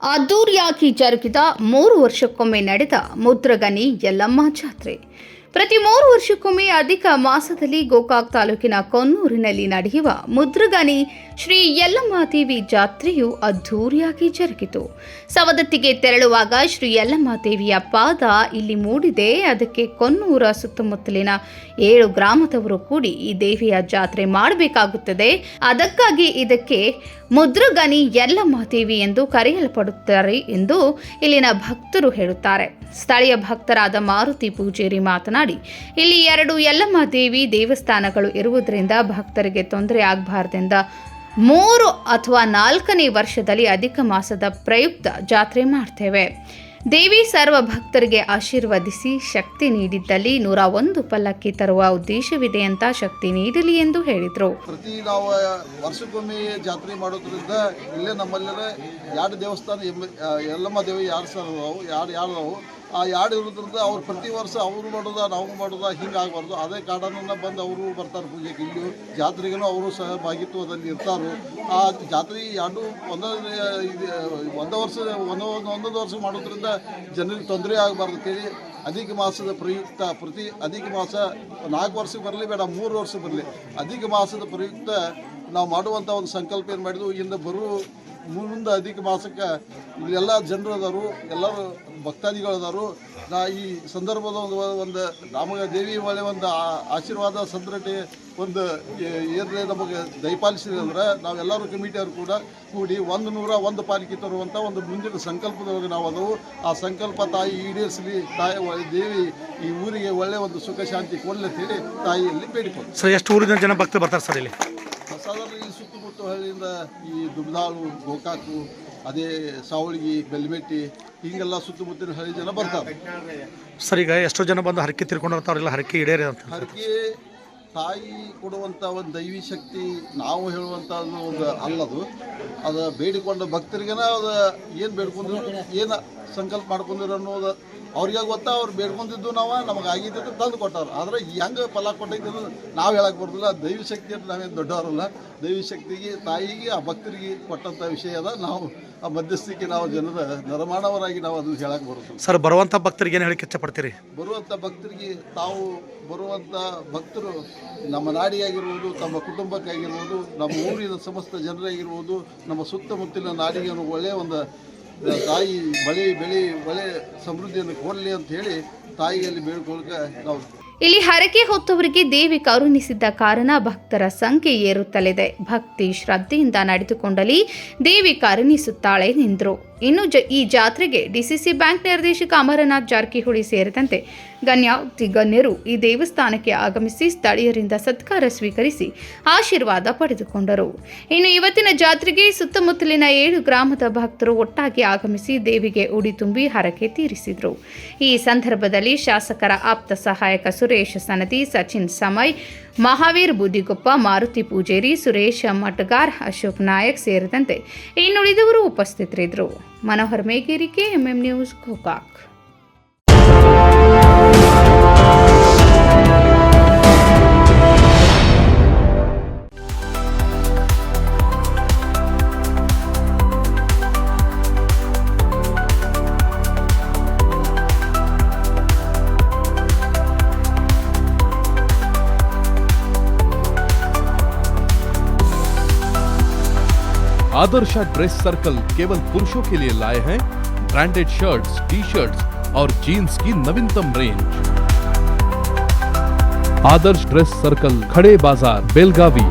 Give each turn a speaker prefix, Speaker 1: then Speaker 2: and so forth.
Speaker 1: ಅದ್ದೂರಿಯಾಗಿ ಜರುಗಿದ 3 ವರ್ಷಕ್ಕೊಮ್ಮೆ ನಡೆದ ಮುದ್ರಗನಿ ಯಲ್ಲಮ್ಮ ಜಾತ್ರೆ. ಪ್ರತಿ 3 ವರ್ಷಕ್ಕೊಮ್ಮೆ ಅಧಿಕ ಮಾಸದಲ್ಲಿ ಗೋಕಾಕ್ ತಾಲೂಕಿನ ಕೊನ್ನೂರಿನಲ್ಲಿ ನಡೆಯುವ ಮುದ್ರಗನಿ ಶ್ರೀ ಯಲ್ಲಮ್ಮ ದೇವಿ ಜಾತ್ರೆಯು ಅದ್ದೂರಿಯಾಗಿ ಜರುಗಿತು. ಸವದತ್ತಿಗೆ ತೆರಳುವಾಗ ಶ್ರೀ ಯಲ್ಲಮ್ಮ ದೇವಿಯ ಪಾದ ಇಲ್ಲಿ ಮೂಡಿದೆ. ಅದಕ್ಕೆ ಕೊನ್ನೂರ ಸುತ್ತಮುತ್ತಲಿನ 7 ಗ್ರಾಮದವರು ಕೂಡಿ ಈ ದೇವಿಯ ಜಾತ್ರೆ ಮಾಡಬೇಕಾಗುತ್ತದೆ. ಅದಕ್ಕಾಗಿ ಇದಕ್ಕೆ ಮುದ್ರಗನಿ ಯಲ್ಲಮ್ಮ ದೇವಿ ಎಂದು ಕರೆಯಲ್ಪಡುತ್ತಾರೆ ಎಂದು ಇಲ್ಲಿನ ಭಕ್ತರು ಹೇಳುತ್ತಾರೆ. ಸ್ಥಳೀಯ ಭಕ್ತರಾದ ಮಾರುತಿ ಪೂಜೇರಿ ಮಾತನಾಡಿ, ಇಲ್ಲಿ 2 ಯಲ್ಲಮ್ಮ ದೇವಿ ದೇವಸ್ಥಾನಗಳು ಇರುವುದರಿಂದ ಭಕ್ತರಿಗೆ ತೊಂದರೆ ಆಗಬಾರದೆಂದ 3 ಅಥವಾ 4ನೇ ವರ್ಷದಲ್ಲಿ ಅಧಿಕ ಮಾಸದ ಪ್ರಯುಕ್ತ ಜಾತ್ರೆ ಮಾಡ್ತೇವೆ. ದೇವಿ ಸರ್ವ ಭಕ್ತರಿಗೆ ಆಶೀರ್ವದಿಸಿ ಶಕ್ತಿ ನೀಡಿದ್ದಲ್ಲಿ 101 ಪಲ್ಲಕ್ಕಿ ತರುವ ಉದ್ದೇಶವಿದೆ ಅಂತ ಶಕ್ತಿ ನೀಡಲಿ ಎಂದು ಹೇಳಿದರು.
Speaker 2: ಪ್ರತಿ ನಾವು ವರ್ಷಕ್ಕೊಮ್ಮೆ ಜಾತ್ರೆ ಮಾಡೋದ್ರಿಂದ ಇಲ್ಲೇ ನಮ್ಮಲ್ಲೇ 2 ದೇವಸ್ಥಾನ ಯಲ್ಲಮ್ಮ ದೇವಿ ಯಾರು ಆ ಯಾರು ಇರೋದ್ರಿಂದ ಅವ್ರು ಪ್ರತಿ ವರ್ಷ ಅವರು ಮಾಡೋದ ನಾವು ಮಾಡೋದ ಹಿಂಗಾಗಬಾರ್ದು. ಅದೇ ಕಾರಣನ ಬಂದು ಅವರು ಬರ್ತಾರೆ ಪೂಜೆಗೆ. ಇಲ್ಲಿ ಜಾತ್ರೆಗೂ ಅವರು ಸಹ ಭಾಗಿತ್ವದಲ್ಲಿ ಇರ್ತಾರೆ. ಆ ಜಾತ್ರೆ ಒಂದೊಂದು ವರ್ಷ ಮಾಡೋದ್ರಿಂದ ಜನರಿಗೆ ತೊಂದರೆ ಆಗಬಾರ್ದು ಅಂತೇಳಿ ಅಧಿಕ ಮಾಸದ ಪ್ರಯುಕ್ತ ಪ್ರತಿ ಅಧಿಕ ಮಾಸ 4 ವರ್ಷಕ್ಕೆ ಬರಲಿ ಬೇಡ 3 ವರ್ಷಕ್ಕೆ ಬರಲಿ ಅಧಿಕ ಮಾಸದ ಪ್ರಯುಕ್ತ ನಾವು ಮಾಡುವಂಥ ಒಂದು ಸಂಕಲ್ಪ ಏನು ಮಾಡಿದ್ವು. ಇಂದ ಮುಂದೆ ಅಧಿಕ ಮಾಸಕ್ಕೆ ಇಲ್ಲೆಲ್ಲ ಜನರು ಅದಾರು, ಎಲ್ಲರೂ ಭಕ್ತಾದಿಗಳದಾರು. ಈ ಸಂದರ್ಭದ ಒಂದು ನಮಗೆ ದೇವಿ ಒಳ್ಳೆ ಒಂದು ಆಶೀರ್ವಾದ ಸಂದ್ರಟೆ ಒಂದು ಏನೇ ನಮಗೆ ದಯಪಾಲಿಸಿದೆ ಅಂದರೆ ನಾವೆಲ್ಲರೂ ಕಮಿಟಿಯವರು ಕೂಡ ಕೂಡಿ 101 ಪಾಲಿಕೆ ತರುವಂಥ ಒಂದು ಮುಂದಿನ ಸಂಕಲ್ಪದೊಳಗೆ ನಾವು ಅದವು. ಆ ಸಂಕಲ್ಪ ತಾಯಿ ಈಡೇರಿಸಲಿ, ತಾಯಿ ದೇವಿ ಈ ಊರಿಗೆ ಒಳ್ಳೆಯ ಒಂದು ಸುಖ ಶಾಂತಿ ಕೊಡಲಿ ಅಂತೇಳಿ ತಾಯಿಯಲ್ಲಿ ಬೇಡಿಕೊಂಡು.
Speaker 3: ಸರ್, ಎಷ್ಟು ಊರಿನ ಜನ ಭಕ್ತರು ಬರ್ತಾರೆ ಸರ್ ಇಲ್ಲಿ?
Speaker 2: ಸಾಧಾರಣ ಈ ಸುತ್ತಮುತ್ತ ಹಳ್ಳಿಯಿಂದ ಈ ದುಬ್ದಾಳು, ಗೋಕಾಕು, ಅದೇ ಸಾವಳಗಿ, ಬೆಲ್ಮೆಟ್ಟಿ ಹಿಂಗೆಲ್ಲ ಸುತ್ತಮುತ್ತಿನ ಹಳ್ಳಿ ಜನ ಬರ್ತಾರೆ.
Speaker 3: ಸರ್, ಈಗ ಎಷ್ಟೋ ಜನ ಬಂದು ಹರಕೆ ತಿರ್ಕೊಂಡಿರ್ತಾವ್ರೆಲ್ಲ ಹರಕೆ ಈಡೇರಿ ಅಂತ. ಹರಕೆ
Speaker 2: ತಾಯಿ ಕೊಡುವಂಥ ಒಂದು ದೈವಿ ಶಕ್ತಿ ನಾವು ಹೇಳುವಂಥದ್ದು ಒಂದು ಅಲ್ಲದು. ಅದು ಬೇಡಿಕೊಂಡ ಭಕ್ತರಿಗೆನ ಅದು ಏನು ಬೇಡ್ಕೊಂಡ್ರು, ಏನು ಸಂಕಲ್ಪ ಮಾಡ್ಕೊಂಡಿರೋ ಅನ್ನೋದು ಅವ್ರಿಗೆ ಗೊತ್ತಾ. ಅವ್ರು ಬೇಡ್ಕೊಂಡಿದ್ದು ನಮಗೆ ಆಗಿದ್ದು ತಂದು ಕೊಟ್ಟವ್ರು. ಆದರೆ ಹೆಂಗೆ ಫಲ ಕೊಟ್ಟಿದ್ದು ನಾವು ಹೇಳಕ್ಕೆ ಬರೋದಿಲ್ಲ. ದೈವಿ ಶಕ್ತಿ ಅಂತ ನಾವೇನು ದೊಡ್ಡವರಲ್ಲ. ದೈವಿ ಶಕ್ತಿಗೆ ತಾಯಿಗೆ ಆ ಭಕ್ತರಿಗೆ ಕೊಟ್ಟಂಥ ವಿಷಯ ಅದ. ನಾವು ಆ ಮಧ್ಯಸ್ಥಿಕೆ ನಾವು ಜನರ ನರಮಾನವರಾಗಿ ನಾವು ಅದನ್ನು ಹೇಳಕ್ಕೆ ಬರೋದಿಲ್ಲ.
Speaker 3: ಸರ್, ಬರುವಂಥ ಭಕ್ತರಿಗೆ ಏನು ಹೇಳಿಕೆ ಇಷ್ಟಪಡ್ತೀರಿ?
Speaker 2: ಬರುವಂಥ ಭಕ್ತರಿಗೆ ತಾವು ಬರುವಂಥ ಭಕ್ತರು ನಮ್ಮ ನಾಡಿಯಾಗಿರ್ಬೋದು, ತಮ್ಮ ಕುಟುಂಬಕ್ಕಾಗಿರ್ಬೋದು, ನಮ್ಮ ಊರಿನ ಸಮಸ್ತ ಜನರಾಗಿರ್ಬೋದು, ನಮ್ಮ ಸುತ್ತಮುತ್ತಲಿನ ನಾಡಿಗೆ ಒಳ್ಳೆಯ ಒಂದು ತಾಯಿ ಬೆಳೆ ಒಳ್ಳೆ ಸಮೃದ್ಧಿಯನ್ನು ಕೊಡಲಿ ಅಂತ ಹೇಳಿ ತಾಯಿಯಲ್ಲಿ ಬೇಡ್ಕೊಳ್ಳಕ್ಕೆ ನಾವು.
Speaker 1: ಇಲ್ಲಿ ಹರಕೆ ಹೊತ್ತವರಿಗೆ ದೇವಿ ಕರುಣಿಸಿದ್ದ ಕಾರಣ ಭಕ್ತರ ಸಂಖ್ಯೆ ಏರುತ್ತಲಿದೆ. ಭಕ್ತಿ ಶ್ರದ್ಧೆಯಿಂದ ನಡೆದುಕೊಂಡಲ್ಲಿ ದೇವಿ ಕರುಣಿಸುತ್ತಾಳೆ ಎಂದರು. ಇನ್ನು ಈ ಜಾತ್ರೆಗೆ ಡಿಸಿಸಿ ಬ್ಯಾಂಕ್ ನಿರ್ದೇಶಕ ಅಮರನಾಥ್ ಜಾರಕಿಹೊಳಿ ಸೇರಿದಂತೆ ಗಣ್ಯರು ಈ ದೇವಸ್ಥಾನಕ್ಕೆ ಆಗಮಿಸಿ ಸ್ಥಳೀಯರಿಂದ ಸತ್ಕಾರ ಸ್ವೀಕರಿಸಿ ಆಶೀರ್ವಾದ ಪಡೆದುಕೊಂಡರು. ಇನ್ನು ಇವತ್ತಿನ ಜಾತ್ರೆಗೆ ಸುತ್ತಮುತ್ತಲಿನ 7 ಗ್ರಾಮದ ಭಕ್ತರು ಒಟ್ಟಾಗಿ ಆಗಮಿಸಿ ದೇವಿಗೆ ಉಡಿ ತುಂಬಿ ಹರಕೆ ತೀರಿಸಿದರು. ಈ ಸಂದರ್ಭದಲ್ಲಿ ಶಾಸಕರ ಆಪ್ತ ಸಹಾಯಕ ಸುರೇಶ್ ಸನದಿ, ಸಚಿನ್ ಸಮಯ್, ಮಹಾವೀರ್ ಬುದಿಗೊಪ್ಪ, ಮಾರುತಿ ಪೂಜೇರಿ, ಸುರೇಶ್ ಮಟ್ಗಾರ್, ಅಶೋಕ್ ನಾಯಕ್ ಸೇರಿದಂತೆ ಇನ್ನುಳಿದವರು ಉಪಸ್ಥಿತರಿದ್ದರು. Manohar Megeri, KMM news, Gokak.
Speaker 4: Adarsh dress circle केवल पुरुषों के लिए लाए हैं ब्रांडेड शर्ट्स, टी-शर्ट्स और जीन्स की नवीनतम रेंज। आदर्श ड्रेस सर्कल, खड़े बाजार, बेलगावी।